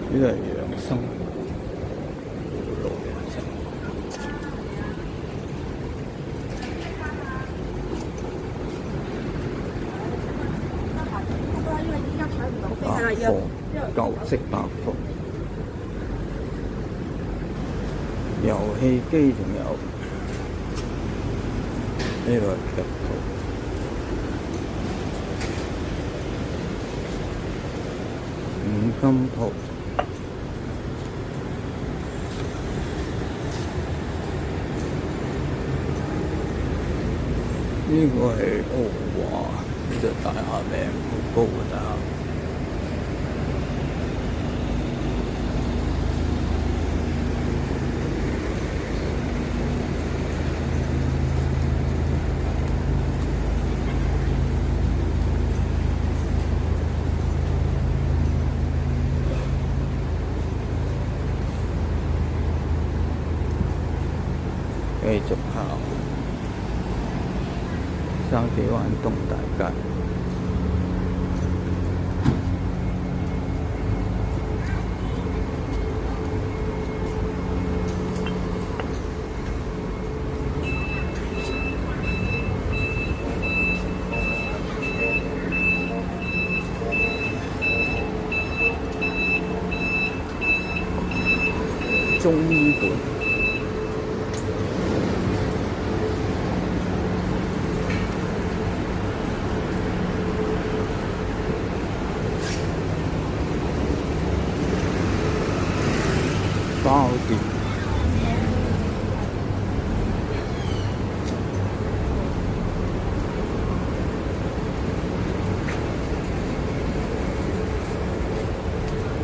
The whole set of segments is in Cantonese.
呢度係養生路嘅啫。百貨舊式百貨，遊戲機仲有呢個係吉鋪。五金鋪，呢個係豪華，呢隻大廈名好高嘅大廈。繼續行筲箕灣東大街，中醫館。包店，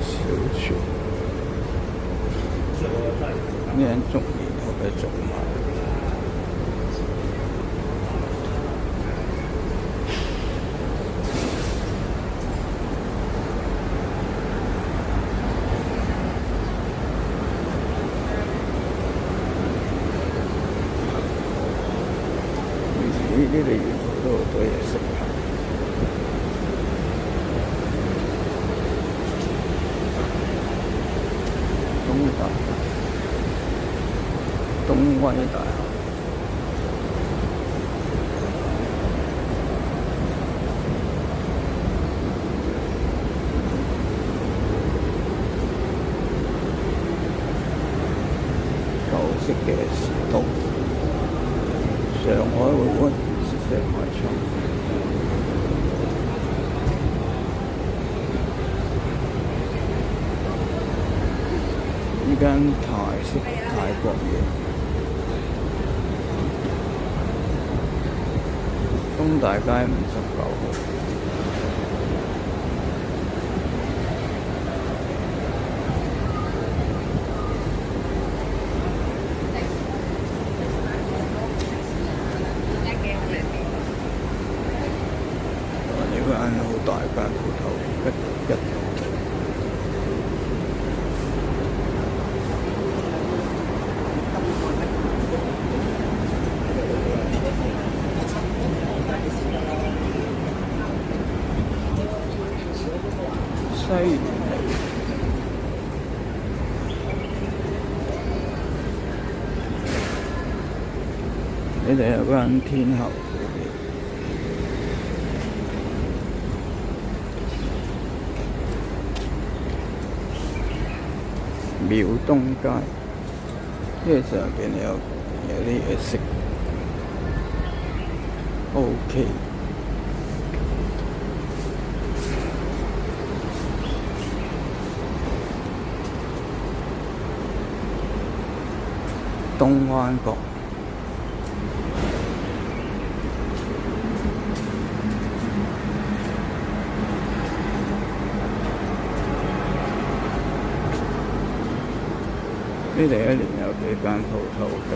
小廚，呢間中意我嘅做埋。呢度原來都好多嘢食下。東威大廈，舊式嘅時鐘，上海會館。上海場，呢間泰式泰國嘢，東大街59號。好大間鋪頭，一西園里，你哋有間天后。廟東街，呢個上邊有啲嘢食 ，OK。東灣角。呢度一年有幾間鋪頭嘅。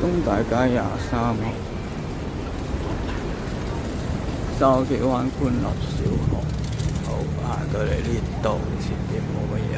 東大街23號，筲箕灣官立小學。好，行到嚟呢度，前邊冇乜嘢。